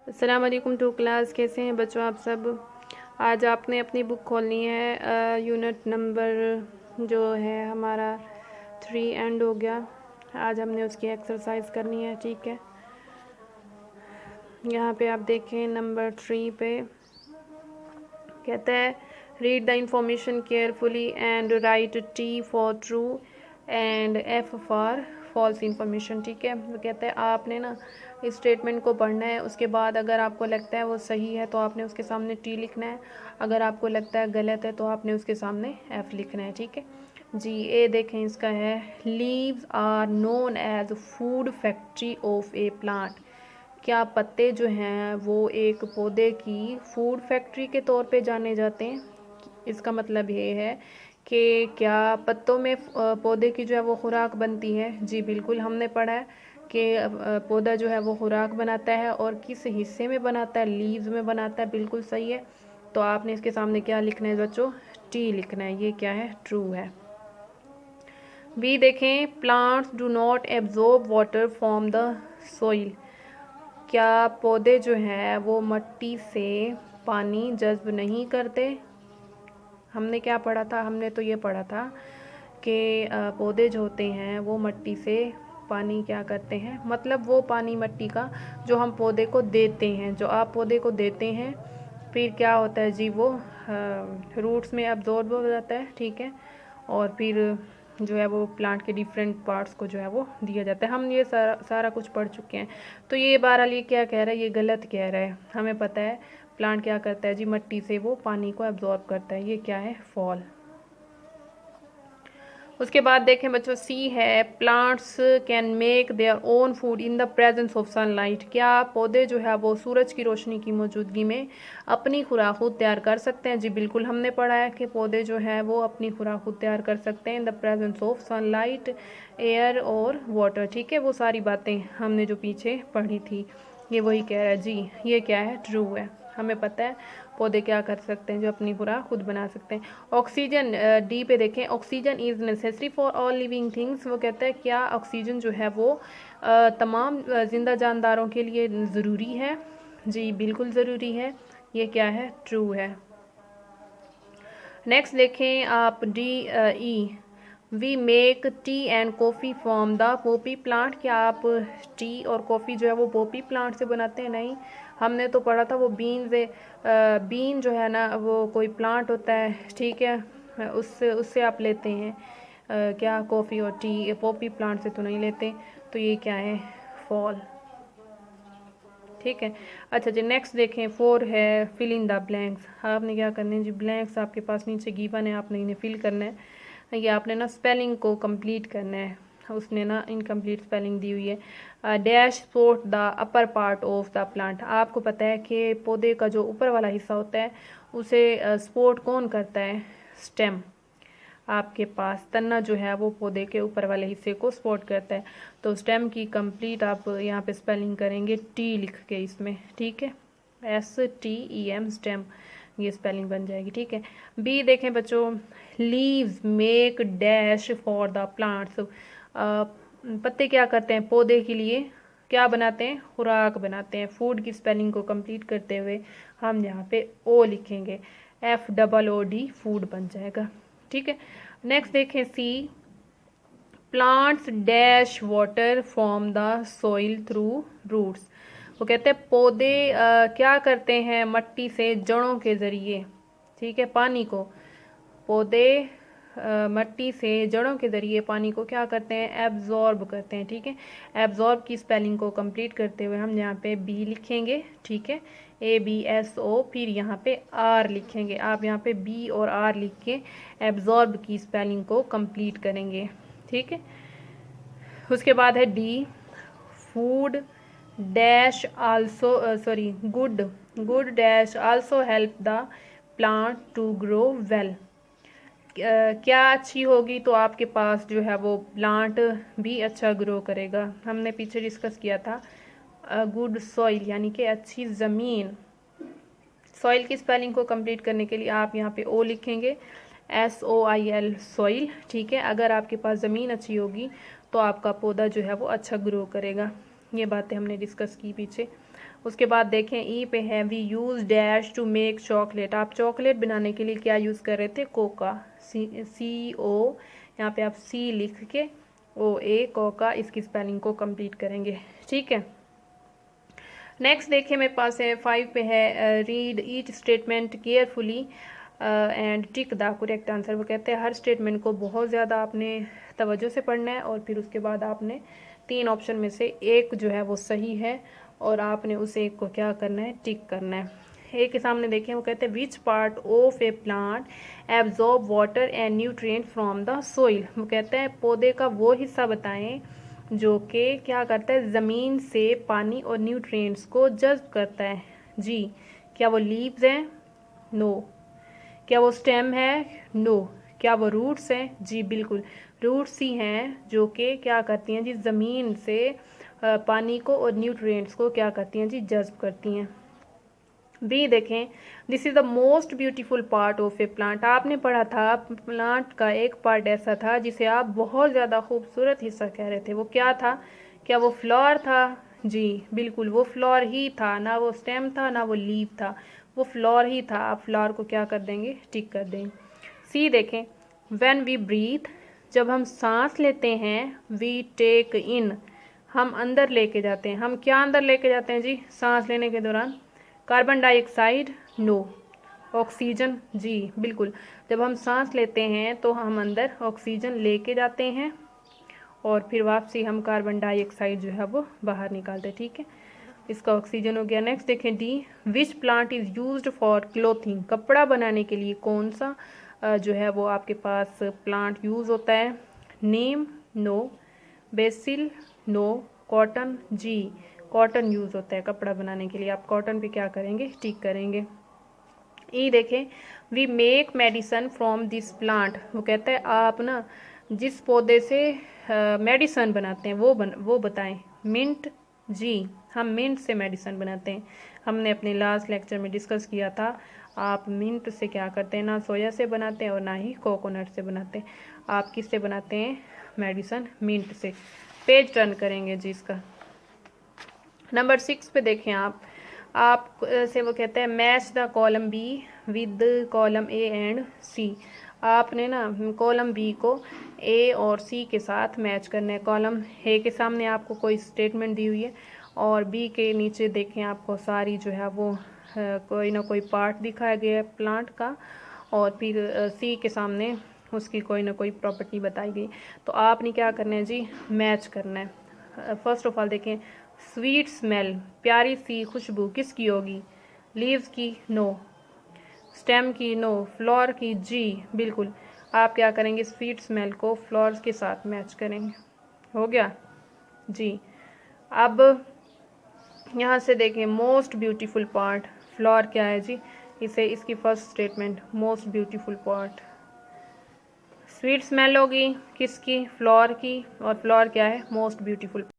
अस्सलाम वालेकुम to class. कैसे हैं बच्चों आप सब। आज आपने अपनी बुक खोलनी है। यूनिट नंबर जो है हमारा 3 एंड हो गया। आज हमने उसकी एक्सरसाइज करनी है। ठीक है, यहाँ पे आप देखें नंबर 3 पे कहता है read the information carefully and write T for true and F for false information. ठीक है, तो कहता है आपने ना इस स्टेटमेंट को पढ़ना है, उसके बाद अगर आपको लगता है वो सही है तो आपने उसके सामने टी लिखना है, अगर आपको लगता है गलत है तो आपने उसके सामने एफ लिखना है। ठीक है जी। ए देखें, इसका है leaves are known as food factory of a plant. क्या पत्ते जो हैं वो एक पौधे की फूड फैक्ट्री के तौर पे जाने जाते हैं। इसका मतलब ये है कि क्या पत्तों में पौधे की जो है वो खुराक बनती है। जी बिल्कुल, हमने पढ़ा है कि पौधा जो है वो खुराक बनाता है और किस हिस्से में बनाता है, लीव्स में बनाता है। बिल्कुल सही है। तो आपने इसके सामने क्या लिखना है बच्चों, टी लिखना है। ये क्या है, ट्रू है। बी देखें, plants do not absorb water from the soil. क्या पौधे जो हैं वो मिट्टी से पानी जज्ब नहीं करते। हमने क्या पढ़ा था, हमने तो ये पढ़ा था कि पौधे जो होते हैं वो मिट्टी से पानी क्या करते हैं, मतलब वो पानी मिट्टी का जो हम पौधे को देते हैं, जो आप पौधे को देते हैं, फिर क्या होता है जी, वो रूट्स में अब्जॉर्ब हो जाता है। ठीक है, और फिर जो है वो प्लांट के डिफरेंट पार्ट्स को जो है वो दिया जाता है। हम ये सारा कुछ पढ़ चुके हैं। तो ये बहरहाल ये क्या कह रहा है, ये गलत कह रहा है। हमें पता है प्लांट क्या करता है जी, मिट्टी से वो पानी को एब्जॉर्ब करता है। ये क्या है, फॉल। उसके बाद देखें बच्चों, सी है plants can make their own food in the presence of sunlight. क्या पौधे जो है वो सूरज की रोशनी की मौजूदगी में अपनी खुराक खुद तैयार कर सकते हैं। जी बिल्कुल, हमने पढ़ा है कि पौधे जो है वो अपनी खुराक खुद तैयार कर सकते हैं in the presence of sunlight, air और वाटर। ठीक है, वो सारी बातें हमने जो पीछे पढ़ी थी ये वही कह रहा है जी। ये क्या है, ट्रू है। हमें पता है पौधे क्या कर सकते हैं, जो अपनी खुराक खुद बना सकते हैं। ऑक्सीजन, डी पे देखें, oxygen is necessary for all living things. वो कहता है क्या ऑक्सीजन जो है वो तमाम जिंदा जानदारों के लिए ज़रूरी है। जी बिल्कुल ज़रूरी है। ये क्या है, ट्रू है। नेक्स्ट देखें आप, D E, we make tea and coffee from the poppy plant. क्या आप टी और कॉफ़ी जो है वो पोपी प्लांट से बनाते हैं। नहीं, हमने तो पढ़ा था वो बीन से, बीन जो है ना वो कोई प्लांट होता है। ठीक है, उससे उससे आप लेते हैं क्या, कॉफ़ी और टी। पोपी प्लांट से तो नहीं लेते। तो ये क्या है, फॉल। ठीक है, अच्छा जी। नेक्स्ट देखें, 4 है फिल इन द ब्लैंक्स। आपने क्या करना है जी, ब्लैंक्स आपके पास नीचे गिवन है, आपने इन्हें फिल करना है। ये आपने ना स्पेलिंग को कंप्लीट करना है। उसने ना इनकम्प्लीट स्पेलिंग दी हुई है। Dash support the upper part of the plant. आपको पता है कि पौधे का जो ऊपर वाला हिस्सा होता है उसे सपोर्ट कौन करता है, स्टेम। आपके पास तना जो है वो पौधे के ऊपर वाले हिस्से को सपोर्ट करता है। तो स्टेम की कंप्लीट आप यहाँ पे स्पेलिंग करेंगे टी लिख के इसमें। ठीक है, STEM, स्टेम, ये स्पेलिंग बन जाएगी। ठीक है, बी देखें बच्चों, leaves make dash for the plants. पत्ते क्या करते हैं, पौधे के लिए क्या बनाते हैं, खुराक बनाते हैं। फूड की स्पेलिंग को कंप्लीट करते हुए हम यहाँ पे ओ लिखेंगे, FOOD, फूड बन जाएगा। ठीक है, नेक्स्ट देखें, C, plants dash water from the soil through roots. वो कहते हैं पौधे क्या करते हैं, मिट्टी से जड़ों के जरिए, ठीक है, पानी को, पौधे मिट्टी से जड़ों के जरिए पानी को क्या करते हैं, एब्जॉर्ब करते हैं। ठीक है, एब्जॉर्ब की स्पेलिंग को कंप्लीट करते हुए हम यहाँ पे बी लिखेंगे। ठीक है, ABSO, फिर यहाँ पे आर लिखेंगे। आप यहाँ पे बी और आर लिख के एब्जॉर्ब की स्पेलिंग को कंप्लीट करेंगे। ठीक है, उसके बाद है D, food dash also, sorry, good, good dash also help the plant to grow well. क्या अच्छी होगी तो आपके पास जो है वो प्लांट भी अच्छा ग्रो करेगा। हमने पीछे डिस्कस किया था गुड सॉइल यानी कि अच्छी ज़मीन। सॉइल की स्पेलिंग को कंप्लीट करने के लिए आप यहाँ पे ओ लिखेंगे, SOIL, सॉइल। ठीक है, अगर आपके पास ज़मीन अच्छी होगी तो आपका पौधा जो है वो अच्छा ग्रो करेगा। ये बातें हमने डिस्कस की पीछे। उसके बाद देखें ई पे है we use dash to make chocolate. आप चॉकलेट बनाने के लिए क्या यूज़ कर रहे थे? कोका, सी ओ, यहाँ पे आप सी लिख के ओ ए कोका, इसकी स्पेलिंग को कंप्लीट करेंगे। ठीक है, नेक्स्ट देखिए मेरे पास है 5 पे है read each statement carefully and tick the correct answer. वो कहते हैं हर स्टेटमेंट को बहुत ज़्यादा आपने तवज्जो से पढ़ना है और फिर उसके बाद आपने 3 ऑप्शन में से एक जो है वो सही है और आपने उस एक को क्या करना है? टिक करना है। एक के सामने देखें, वो कहते हैं which part of a plant absorb water and nutrient from the soil. वो कहते हैं पौधे का वो हिस्सा बताएं जो कि क्या करता है? ज़मीन से पानी और न्यूट्रिएंट्स को जज़्ब करता है। जी, क्या वो लीव्स हैं? नो। क्या वो स्टेम है? नो। क्या वो रूट्स हैं? जी बिल्कुल, रूट्स ही हैं जो कि क्या करती हैं जी? ज़मीन से पानी को और न्यूट्रिएंट्स को क्या करती हैं जी? जज़्ब करती हैं। बी देखें, this is the most beautiful part of a plant. आपने पढ़ा था प्लांट का एक पार्ट ऐसा था जिसे आप बहुत ज़्यादा खूबसूरत हिस्सा कह रहे थे। वो क्या था? क्या वो फ्लावर था? जी बिल्कुल, वो फ्लावर ही था, ना वो स्टेम था ना वो लीव था, वो फ्लावर ही था। आप फ्लावर को क्या कर देंगे? टिक कर देंगे। सी देखें, व्हेन वी ब्रीथ, जब हम सांस लेते हैं, वी टेक इन, हम अंदर लेके जाते हैं। हम क्या अंदर लेके जाते हैं जी सांस लेने के दौरान? Carbon dioxide? नो। ऑक्सीजन? जी बिल्कुल, जब हम सांस लेते हैं तो हम अंदर ऑक्सीजन लेके जाते हैं और फिर वापसी हम कार्बन डाइऑक्साइड जो है वो बाहर निकालते हैं। ठीक है, इसका ऑक्सीजन हो गया। नेक्स्ट देखें D, which plant is used for clothing. कपड़ा बनाने के लिए कौन सा जो है वो आपके पास प्लांट यूज़ होता है? नीम? नो। बेसिल? नो। कॉटन? जी, कॉटन यूज़ होता है कपड़ा बनाने के लिए। आप कॉटन पे क्या करेंगे? टिक करेंगे। ई देखें, we make medicine from this plant. वो कहता है आप ना जिस पौधे से मेडिसन बनाते हैं वो बताएं। मिंट? जी, हम मिंट से मेडिसन बनाते हैं। हमने अपने लास्ट लेक्चर में डिस्कस किया था, आप मिंट से क्या करते हैं? ना सोया से बनाते हैं और ना ही कोकोनट से बनाते हैं। आप किस से बनाते हैं मेडिसन? मिंट से। पेज टर्न करेंगे जी इसका। नंबर 6 पे देखें आप से वो कहते हैं match the column B with column A and C. आपने ना कॉलम बी को ए और सी के साथ मैच करना है। कॉलम ए के सामने आपको कोई स्टेटमेंट दी हुई है और बी के नीचे देखें आपको सारी जो है वो कोई ना कोई पार्ट दिखाया गया है प्लांट का और फिर सी के सामने उसकी कोई ना कोई प्रॉपर्टी बताई गई। तो आपने क्या करना है जी? मैच करना है। फर्स्ट ऑफ ऑल देखें, स्वीट स्मेल, प्यारी सी खुशबू किसकी होगी? लीव्स की? नो। स्टेम की? नो। फ्लावर की? जी बिल्कुल, आप क्या करेंगे? स्वीट स्मेल को फ्लावर्स के साथ मैच करेंगे। हो गया जी। अब यहाँ से देखें मोस्ट ब्यूटीफुल पार्ट, फ्लावर क्या है जी? इसे इसकी first statement most beautiful part, sweet smell होगी किसकी? फ्लावर की, और फ्लावर क्या है? Most beautiful.